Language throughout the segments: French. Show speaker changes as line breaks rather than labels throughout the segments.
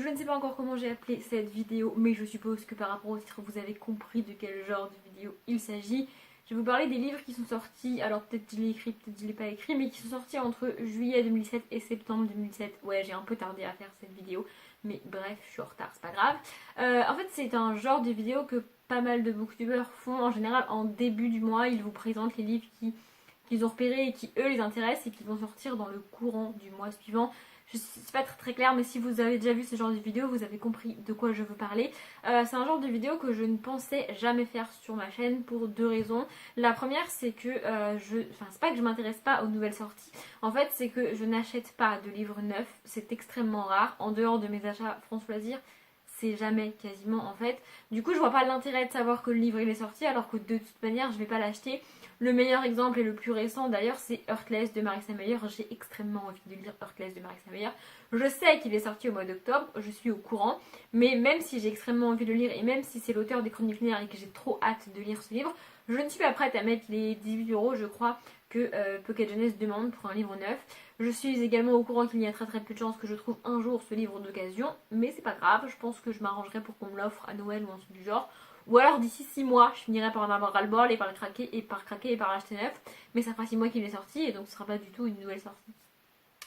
je ne sais pas encore comment j'ai appelé cette vidéo, mais je suppose que par rapport au titre vous avez compris de quel genre de vidéo il s'agit. Je vais vous parler des livres qui sont sortis, alors peut-être je l'ai écrit, peut-être je l'ai pas écrit, mais qui sont sortis entre juillet 2007 et septembre 2007. Ouais, j'ai un peu tardé à faire cette vidéo, mais bref, je suis en retard, c'est pas grave. En fait, c'est un genre de vidéo que pas mal de booktubeurs font en général en début du mois. Ils vous présentent les livres qu'ils ont repérés et qui eux les intéressent et qui vont sortir dans le courant du mois suivant. Je sais pas très clair, mais si vous avez déjà vu ce genre de vidéo, vous avez compris de quoi je veux parler. C'est un genre de vidéo que je ne pensais jamais faire sur ma chaîne pour deux raisons. La première, c'est que c'est pas que je m'intéresse pas aux nouvelles sorties. En fait, c'est que je n'achète pas de livres neufs. C'est extrêmement rare. En dehors de mes achats France Loisirs, c'est jamais quasiment en fait. Du coup, je vois pas l'intérêt de savoir que le livre il est sorti alors que de toute manière, je vais pas l'acheter. Le meilleur exemple et le plus récent d'ailleurs, c'est Heartless de Marissa Meyer. J'ai extrêmement envie de lire Heartless de Marissa Meyer. Je sais qu'il est sorti au mois d'octobre, je suis au courant, mais même si j'ai extrêmement envie de le lire et même si c'est l'auteur des Chroniques lunaires et que j'ai trop hâte de lire ce livre, je ne suis pas prête à mettre les 18 € je crois que Pocket Jeunesse demande pour un livre neuf. Je suis également au courant qu'il y a très peu de chances que je trouve un jour ce livre d'occasion, mais c'est pas grave, je pense que je m'arrangerai pour qu'on me l'offre à Noël ou un truc du genre. Ou alors d'ici 6 mois, je finirai par en avoir ras-le-bol et par le craquer et par l'acheter neuf. Mais ça fera 6 mois qu'il est sorti et donc ce sera pas du tout une nouvelle sortie.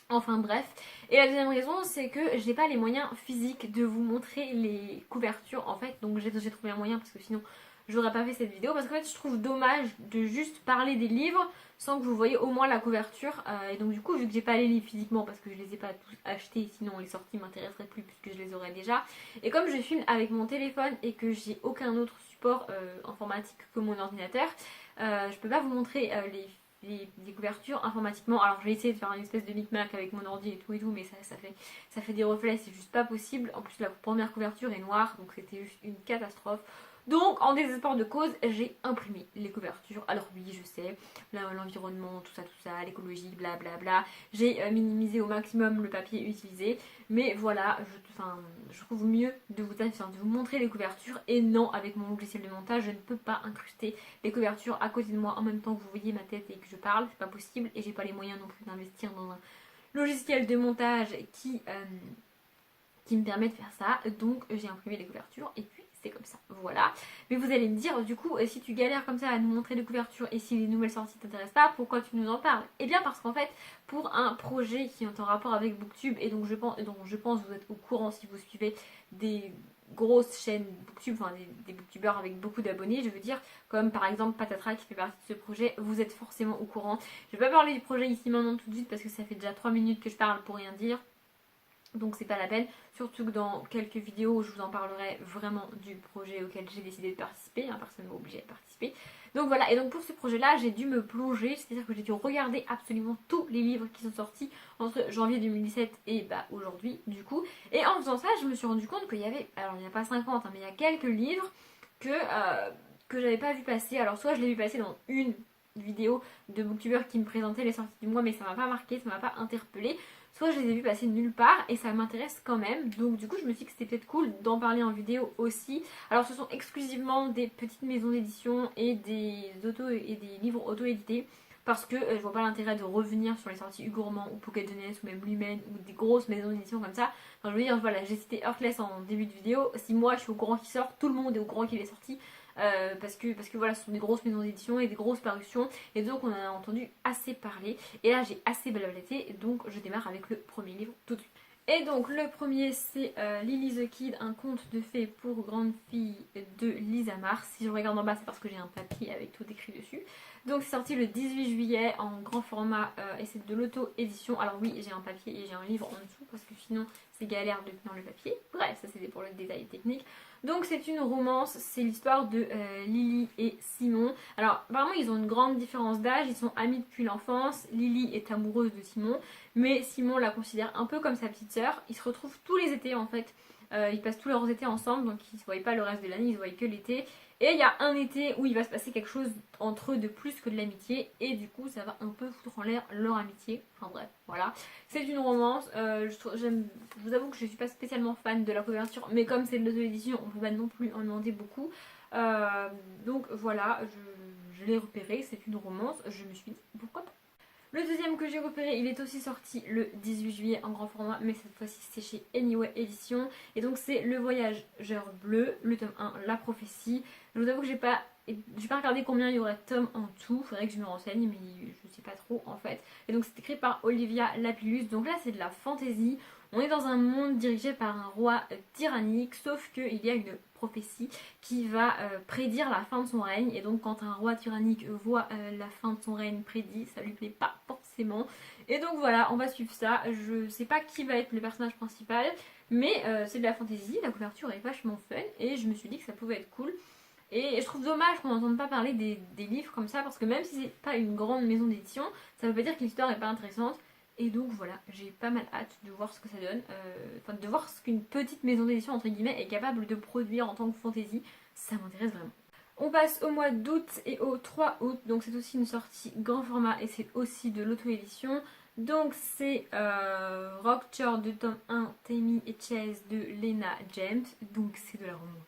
Enfin bref. Et la deuxième raison, c'est que j'ai pas les moyens physiques de vous montrer les couvertures en fait. Donc j'ai trouvé un moyen parce que sinon j'aurais pas fait cette vidéo. Parce qu'en fait je trouve dommage de juste parler des livres sans que vous voyez au moins la couverture. Et donc du coup vu que j'ai pas les livres physiquement parce que je les ai pas tous achetés, sinon les sorties m'intéresseraient plus puisque je les aurais déjà. Et comme je filme avec mon téléphone et que j'ai aucun autre support informatique que mon ordinateur, je peux pas vous montrer les couvertures informatiquement. Alors je vais essayer de faire une espèce de micmac avec mon ordi et tout, mais ça fait des reflets, c'est juste pas possible. En plus la première couverture est noire, donc c'était juste une catastrophe. Donc en désespoir de cause, j'ai imprimé les couvertures. Alors oui, je sais, l'environnement, tout ça, l'écologie, blablabla. J'ai minimisé au maximum le papier utilisé. Mais voilà, je trouve mieux de vous montrer les couvertures. Et non, avec mon logiciel de montage, je ne peux pas incruster les couvertures à côté de moi en même temps que vous voyez ma tête et que je parle. C'est pas possible. Et j'ai pas les moyens non plus d'investir dans un logiciel de montage qui me permet de faire ça. Donc j'ai imprimé les couvertures et puis c'est comme ça, voilà. Mais vous allez me dire, du coup, si tu galères comme ça à nous montrer les couvertures et si les nouvelles sorties t'intéressent pas, pourquoi tu nous en parles? Eh bien parce qu'en fait, pour un projet qui est en rapport avec Booktube, et donc je pense vous êtes au courant si vous suivez des grosses chaînes Booktube, enfin des Booktubeurs avec beaucoup d'abonnés, je veux dire, comme par exemple Patatra qui fait partie de ce projet, vous êtes forcément au courant. Je vais pas parler du projet ici maintenant tout de suite parce que ça fait déjà 3 minutes que je parle pour rien dire. Donc c'est pas la peine, surtout que dans quelques vidéos je vous en parlerai vraiment du projet auquel j'ai décidé de participer, personne ne m'a obligé de participer. Donc voilà, et donc pour ce projet là j'ai dû me plonger, c'est-à-dire que j'ai dû regarder absolument tous les livres qui sont sortis entre janvier 2017 et aujourd'hui du coup. Et en faisant ça je me suis rendu compte qu'il y avait, alors il n'y en a pas 50 mais il y a quelques livres que j'avais pas vu passer. Alors soit je l'ai vu passer dans une vidéo de booktubeurs qui me présentaient les sorties du mois mais ça m'a pas marqué, ça m'a pas interpellé, soit je les ai vus passer nulle part et ça m'intéresse quand même. Donc du coup je me suis dit que c'était peut-être cool d'en parler en vidéo aussi. Alors ce sont exclusivement des petites maisons d'édition et des livres auto-édités. Parce que je vois pas l'intérêt de revenir sur les sorties Hugo Gourmand ou Pocket Jeunesse ou même Lumen ou des grosses maisons d'édition comme ça. Enfin, je veux dire, voilà, j'ai cité Heartless en début de vidéo. Si moi je suis au courant qu'il sort, tout le monde est au courant qu'il est sorti. Parce que voilà, ce sont des grosses maisons d'édition et des grosses parutions. Et donc on en a entendu assez parler. Et là j'ai assez blablaté. Donc je démarre avec le premier livre tout de suite. Et donc le premier c'est Lily the Kid, un conte de fées pour grandes filles de Lisa Mars. Si je regarde en bas c'est parce que j'ai un papier avec tout écrit dessus. Donc c'est sorti le 18 juillet en grand format et c'est de l'auto-édition. Alors oui j'ai un papier et j'ai un livre en dessous parce que sinon c'est galère de tenir le papier. Bref ça c'était pour le détail technique. Donc c'est une romance, c'est l'histoire de Lily et Simon. Alors apparemment ils ont une grande différence d'âge, ils sont amis depuis l'enfance. Lily est amoureuse de Simon, mais Simon la considère un peu comme sa petite sœur. Ils se retrouvent tous les étés en fait. Ils passent tous leurs étés ensemble, donc ils ne se voient pas le reste de l'année, ils se voient que l'été. Et il y a un été où il va se passer quelque chose entre eux de plus que de l'amitié. Et du coup ça va un peu foutre en l'air leur amitié. Enfin bref, voilà. C'est une romance. Je vous avoue que je ne suis pas spécialement fan de la couverture. Mais comme c'est de l'auto-édition, on ne peut pas non plus en demander beaucoup. Donc voilà, je l'ai repéré. C'est une romance. Je me suis dit pourquoi pas. Le deuxième que j'ai repéré, il est aussi sorti le 18 juillet en grand format, mais cette fois-ci c'est chez Anyway Edition. Et donc c'est Le Voyageur Bleu, le tome 1, La Prophétie. Je vous avoue que j'ai pas regardé combien il y aurait de tomes en tout, faudrait que je me renseigne, mais je sais pas trop en fait. Et donc c'est écrit par Olivia Lapillus, donc là c'est de la fantasy. On est dans un monde dirigé par un roi tyrannique, sauf qu'il y a une prophétie qui va prédire la fin de son règne. Et donc quand un roi tyrannique voit la fin de son règne prédit, ça lui plaît pas forcément. Et donc voilà, on va suivre ça. Je sais pas qui va être le personnage principal, mais c'est de la fantasy, la couverture est vachement fun et je me suis dit que ça pouvait être cool. Et je trouve dommage qu'on n'entende pas parler des livres comme ça, parce que même si c'est pas une grande maison d'édition, ça veut pas dire que l'histoire est pas intéressante. Et donc voilà, j'ai pas mal hâte de voir ce que ça donne, enfin de voir ce qu'une petite maison d'édition entre guillemets est capable de produire en tant que fantasy, ça m'intéresse vraiment. On passe au mois d'août et au 3 août, donc c'est aussi une sortie grand format et c'est aussi de l'auto-édition. Donc c'est Rockchord de tome 1, Tammy et Chase de Lena James, donc c'est de la romance.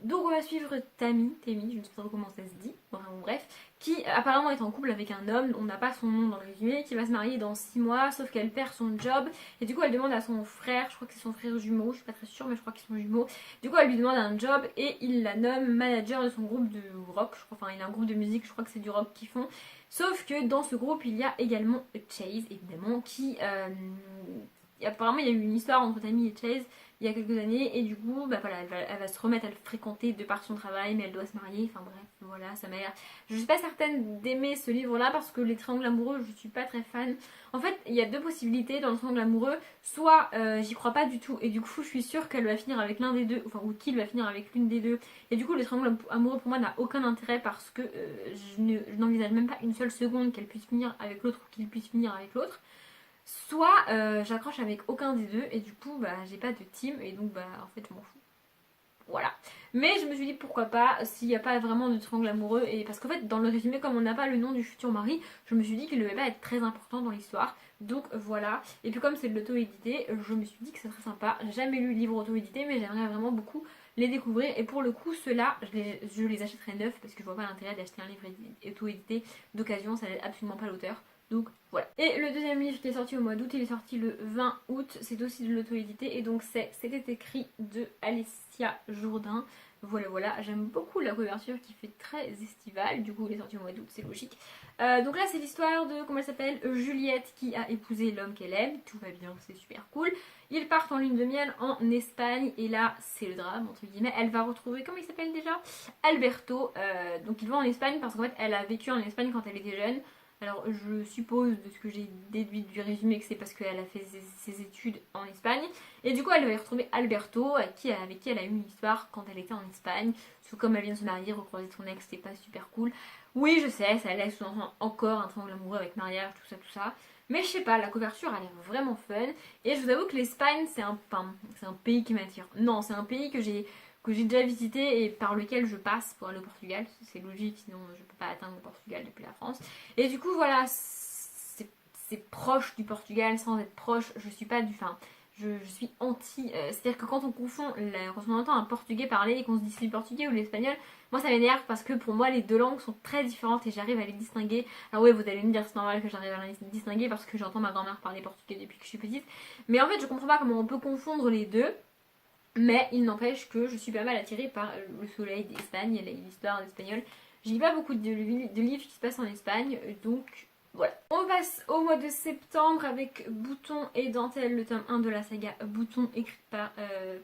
Donc on va suivre Tammy, je ne sais pas trop comment ça se dit, enfin bon, bref, qui apparemment est en couple avec un homme, on n'a pas son nom dans le résumé, qui va se marier dans 6 mois, sauf qu'elle perd son job, et du coup elle demande à son frère, je crois que c'est son frère jumeau, je suis pas très sûre mais je crois qu'ils sont jumeaux, du coup elle lui demande un job et il la nomme manager de son groupe de rock, je crois, enfin il a un groupe de musique, je crois que c'est du rock qu'ils font, sauf que dans ce groupe il y a également Chase évidemment, qui apparemment il y a eu une histoire entre Tammy et Chase il y a quelques années et du coup bah voilà elle va se remettre à le fréquenter de par son travail mais elle doit se marier, enfin bref voilà ça m'a l'air, je suis pas certaine d'aimer ce livre là parce que les triangles amoureux je suis pas très fan. En fait il y a deux possibilités dans le triangle amoureux, soit j'y crois pas du tout et du coup je suis sûre qu'elle va finir avec l'un des deux, enfin ou qu'il va finir avec l'une des deux et du coup le triangle amoureux pour moi n'a aucun intérêt parce que je n'envisage même pas une seule seconde qu'elle puisse finir avec l'autre ou qu'il puisse finir avec l'autre. Soit j'accroche avec aucun des deux et du coup bah j'ai pas de team et donc bah en fait je m'en fous. Voilà. Mais je me suis dit pourquoi pas s'il n'y a pas vraiment de triangle amoureux et parce qu'en fait dans le résumé comme on n'a pas le nom du futur mari, je me suis dit qu'il ne devait pas être très important dans l'histoire. Donc voilà. Et puis comme c'est de l'auto-édité, je me suis dit que c'est très sympa. J'ai jamais lu le livre auto-édité mais j'aimerais vraiment beaucoup les découvrir et pour le coup ceux-là je les achèterais neufs parce que je vois pas l'intérêt d'acheter un livre auto-édité d'occasion, ça n'aide absolument pas l'auteur. Donc voilà. Et le deuxième livre qui est sorti au mois d'août, il est sorti le 20 août, c'est aussi de l'auto-édité et donc c'était écrit de Alessia Jourdain. Voilà, j'aime beaucoup la couverture qui fait très estivale, du coup il est sorti au mois d'août, c'est logique. Donc là c'est l'histoire de, comment elle s'appelle, Juliette qui a épousé l'homme qu'elle aime, tout va bien, c'est super cool. Ils partent en lune de miel en Espagne et là c'est le drame entre guillemets, elle va retrouver, comment il s'appelle déjà, Alberto, donc ils vont en Espagne parce qu'en fait elle a vécu en Espagne quand elle était jeune. Alors je suppose de ce que j'ai déduit du résumé que c'est parce qu'elle a fait ses études en Espagne. Et du coup elle va y retrouver Alberto avec qui elle a eu une histoire quand elle était en Espagne. Sauf que comme elle vient de se marier, recroiser son ex c'était pas super cool. Oui je sais, ça laisse encore un triangle amoureux avec mariage, tout ça. Mais je sais pas, la couverture elle est vraiment fun. Et je vous avoue que l'Espagne c'est un pays qui m'attire. Non, c'est un pays que j'ai déjà visité et par lequel je passe pour aller au Portugal. C'est logique, sinon je peux pas atteindre le Portugal depuis la France. Et du coup, voilà, c'est proche du Portugal sans être proche. Je suis pas du. Enfin, je suis anti. C'est-à-dire que quand on confond, quand on entend un portugais parler et qu'on se dit c'est le portugais ou l'espagnol, moi ça m'énerve parce que pour moi les deux langues sont très différentes et j'arrive à les distinguer. Alors, oui, vous allez me dire c'est normal que j'arrive à les distinguer parce que j'entends ma grand-mère parler portugais depuis que je suis petite. Mais en fait, je comprends pas comment on peut confondre les deux. Mais il n'empêche que je suis pas mal attirée par le soleil d'Espagne et l'histoire d'espagnol. Je lis pas beaucoup de livres qui se passent en Espagne, donc voilà. On passe au mois de septembre avec Bouton et Dentelle, le tome 1 de la saga Bouton, écrite par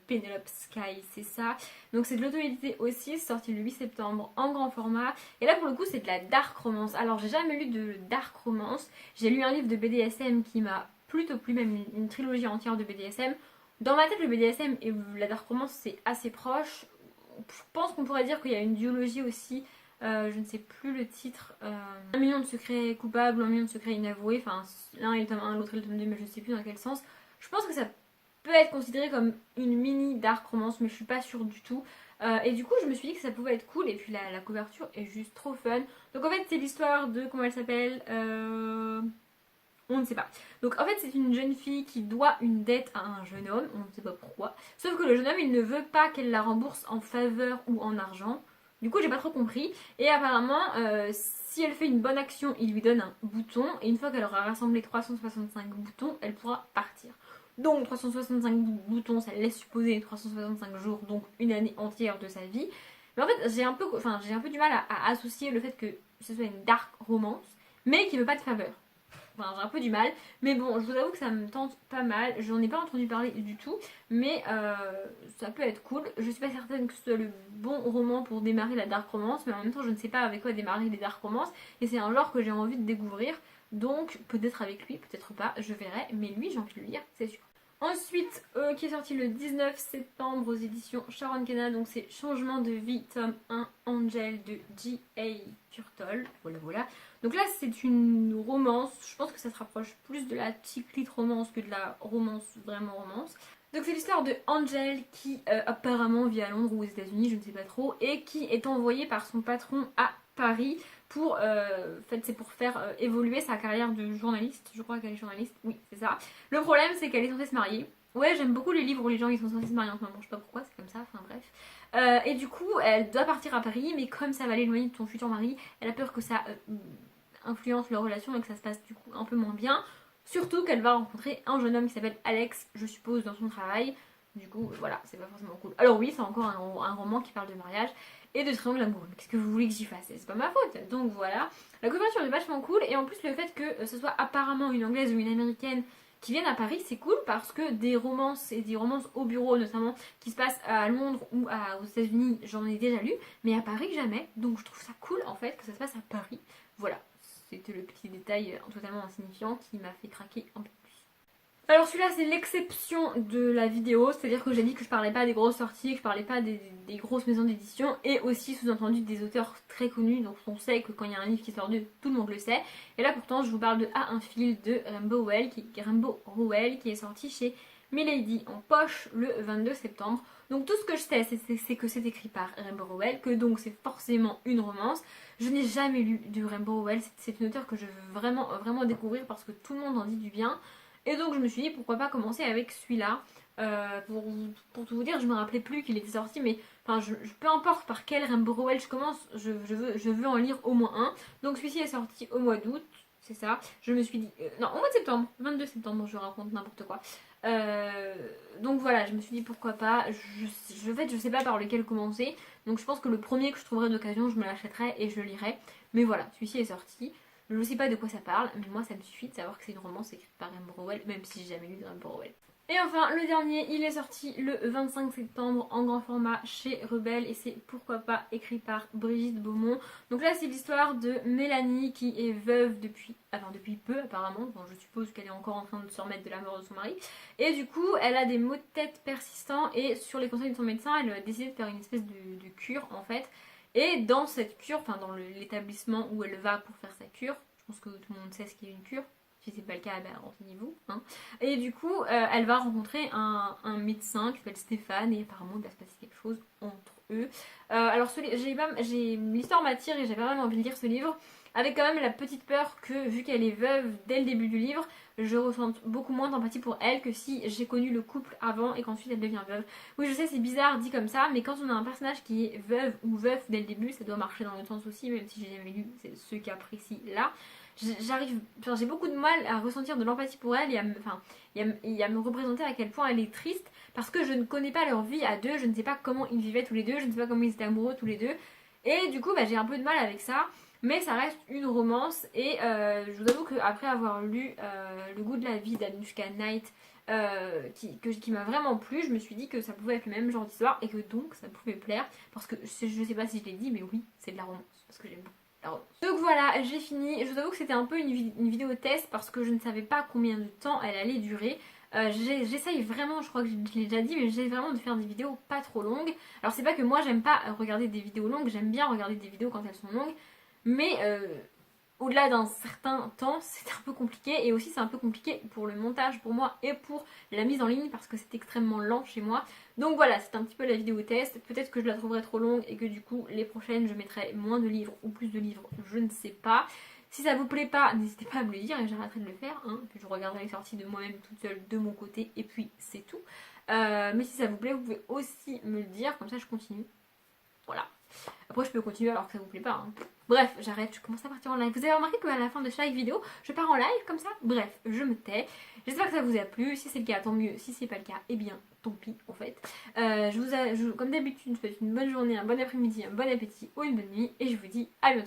Penelope Sky, c'est ça. Donc c'est de l'auto-édité aussi, c'est sorti le 8 septembre en grand format. Et là pour le coup c'est de la dark romance. Alors j'ai jamais lu de dark romance. J'ai lu un livre de BDSM qui m'a plutôt plu, même une trilogie entière de BDSM. Dans ma tête, le BDSM et la dark romance, c'est assez proche. Je pense qu'on pourrait dire qu'il y a une duologie aussi. Je ne sais plus le titre. 1 million de secrets coupables, 1 million de secrets inavoués. Enfin, l'un est le tome 1, l'autre est le tome 2, mais je ne sais plus dans quel sens. Je pense que ça peut être considéré comme une mini dark romance, mais je suis pas sûre du tout. Et du coup, je me suis dit que ça pouvait être cool. Et puis la couverture est juste trop fun. Donc en fait, c'est l'histoire de, comment elle s'appelle, on ne sait pas. Donc en fait c'est une jeune fille qui doit une dette à un jeune homme, on ne sait pas pourquoi. Sauf que le jeune homme il ne veut pas qu'elle la rembourse en faveur ou en argent. Du coup j'ai pas trop compris. Et apparemment si elle fait une bonne action, il lui donne un bouton. Et une fois qu'elle aura rassemblé 365 boutons, elle pourra partir. Donc 365 boutons, ça laisse supposer 365 jours, donc une année entière de sa vie. Mais en fait j'ai un peu du mal à associer le fait que ce soit une dark romance, mais qui veut pas de faveur. Enfin, j'ai un peu du mal, mais bon, je vous avoue que ça me tente pas mal. J'en ai pas entendu parler du tout, mais ça peut être cool. Je suis pas certaine que ce soit le bon roman pour démarrer la dark romance, mais en même temps, je ne sais pas avec quoi démarrer les dark romances, et c'est un genre que j'ai envie de découvrir. Donc, peut-être avec lui, peut-être pas, je verrai, mais lui, j'ai envie de le lire, c'est sûr. Ensuite, qui est sorti le 19 septembre aux éditions Sharon Kenna, donc c'est Changement de vie, tome 1, Angel de J.A. Turtle. Voilà, voilà. Donc là, c'est une romance. Je pense que ça se rapproche plus de la petite romance que de la romance, vraiment romance. Donc c'est l'histoire de Angel qui apparemment vit à Londres ou aux États-Unis, je ne sais pas trop, et qui est envoyée par son patron à Paris pour, en fait, c'est pour faire évoluer sa carrière de journaliste. Je crois qu'elle est journaliste, oui, c'est ça. Le problème, c'est qu'elle est censée se marier. Ouais, j'aime beaucoup les livres où les gens ils sont censés se marier en ce moment, je sais pas pourquoi, c'est comme ça, enfin bref. Et du coup, elle doit partir à Paris, mais comme ça va l'éloigner de son futur mari, elle a peur que ça influence leur relation et que ça se passe du coup un peu moins bien. Surtout qu'elle va rencontrer un jeune homme qui s'appelle Alex, je suppose, dans son travail. Du coup, voilà, c'est pas forcément cool. Alors oui, c'est encore un roman qui parle de mariage et de triangle amoureux. Qu'est-ce que vous voulez que j'y fasse? C'est pas ma faute. Donc voilà. La couverture est vachement cool et en plus le fait que ce soit apparemment une anglaise ou une américaine qui viennent à Paris, c'est cool parce que des romances et des romances au bureau notamment qui se passent à Londres ou aux États-Unis, j'en ai déjà lu, mais à Paris jamais. Donc je trouve ça cool en fait que ça se passe à Paris. Voilà, c'était le petit détail totalement insignifiant qui m'a fait craquer un peu plus. Alors celui-là c'est l'exception de la vidéo, c'est-à-dire que j'ai dit que je parlais pas des grosses sorties, que je parlais pas des grosses maisons d'édition et aussi sous-entendu des auteurs très connus, donc on sait que quand il y a un livre qui sort d'eux, tout le monde le sait. Et là pourtant je vous parle de A un fil de Rainbow Rowell qui est sorti chez Milady en poche le 22 septembre. Donc tout ce que je sais c'est que c'est écrit par Rainbow Rowell, que donc c'est forcément une romance. Je n'ai jamais lu de Rainbow Rowell, c'est une auteure que je veux vraiment, vraiment découvrir parce que tout le monde en dit du bien. Et donc je me suis dit pourquoi pas commencer avec celui-là. Pour tout vous dire, je me rappelais plus qu'il était sorti, mais enfin, peu importe par quel Rainbow Rowell je commence, je veux en lire au moins un. Donc celui-ci est sorti au mois d'août, c'est ça. Je me suis dit, non, au mois de septembre, 22 septembre, je raconte n'importe quoi. Donc voilà, je me suis dit pourquoi pas. En fait, je sais pas par lequel commencer. Donc je pense que le premier que je trouverai d'occasion, je me l'achèterai et je le lirai. Mais voilà, celui-ci est sorti. Je ne sais pas de quoi ça parle, mais moi ça me suffit de savoir que c'est une romance écrite par Rainbow Rowell, même si j'ai jamais lu de Rainbow Rowell. Et enfin, le dernier, il est sorti le 25 septembre en grand format chez Rebelle et c'est pourquoi pas écrit par Brigitte Beaumont. Donc là, c'est l'histoire de Mélanie qui est veuve depuis peu apparemment. Bon, je suppose qu'elle est encore en train de se remettre de la mort de son mari. Et du coup, elle a des maux de tête persistants et sur les conseils de son médecin, elle a décidé de faire une espèce de cure en fait. Et dans cette cure, enfin dans l'établissement où elle va pour faire sa cure, je pense que tout le monde sait ce qu'est une cure. Si c'est pas le cas, ben renseignez-vous. Hein. Et du coup, elle va rencontrer un médecin qui s'appelle Stéphane et apparemment il va se passer quelque chose entre eux. Alors l'histoire m'attire et j'ai vraiment envie de lire ce livre. Avec quand même la petite peur que, vu qu'elle est veuve dès le début du livre, je ressente beaucoup moins d'empathie pour elle que si j'ai connu le couple avant et qu'ensuite elle devient veuve. Oui, je sais, c'est bizarre dit comme ça, mais quand on a un personnage qui est veuve ou veuf dès le début, ça doit marcher dans l'autre sens aussi, même si j'ai jamais lu ce cas précis là. J'ai beaucoup de mal à ressentir de l'empathie pour elle et à me représenter à quel point elle est triste parce que je ne connais pas leur vie à deux, je ne sais pas comment ils vivaient tous les deux, je ne sais pas comment ils étaient amoureux tous les deux. Et du coup, j'ai un peu de mal avec ça. Mais ça reste une romance et je vous avoue qu'après avoir lu Le goût de la vie d'Anushka Knight qui m'a vraiment plu, je me suis dit que ça pouvait être le même genre d'histoire et que donc ça pouvait me plaire parce que je sais pas si je l'ai dit mais oui c'est de la romance parce que j'aime beaucoup la romance. Donc voilà, j'ai fini. Je vous avoue que c'était un peu une vidéo test parce que je ne savais pas combien de temps elle allait durer. J'essaye vraiment, je crois que je l'ai déjà dit, mais j'essaye vraiment de faire des vidéos pas trop longues. Alors c'est pas que moi j'aime pas regarder des vidéos longues, j'aime bien regarder des vidéos quand elles sont longues. Mais au-delà d'un certain temps, c'est un peu compliqué. Et aussi, c'est un peu compliqué pour le montage pour moi et pour la mise en ligne parce que c'est extrêmement lent chez moi. Donc voilà, c'est un petit peu la vidéo test. Peut-être que je la trouverai trop longue et que du coup, les prochaines, je mettrai moins de livres ou plus de livres. Je ne sais pas. Si ça vous plaît pas, n'hésitez pas à me le dire et j'arrêterai de le faire. Hein. Puis je regarderai les sorties de moi-même toute seule de mon côté. Et puis, c'est tout. Mais si ça vous plaît, vous pouvez aussi me le dire. Comme ça, je continue. Voilà. Après je peux continuer alors que ça vous plaît pas. Hein. Bref, j'arrête, je commence à partir en live. Vous avez remarqué qu'à la fin de chaque vidéo, je pars en live comme ça. Bref, je me tais. J'espère que ça vous a plu. Si c'est le cas, tant mieux. Si c'est pas le cas, eh bien, tant pis en fait. Comme d'habitude, je vous souhaite une bonne journée, un bon après-midi, un bon appétit ou une bonne nuit. Et je vous dis à bientôt.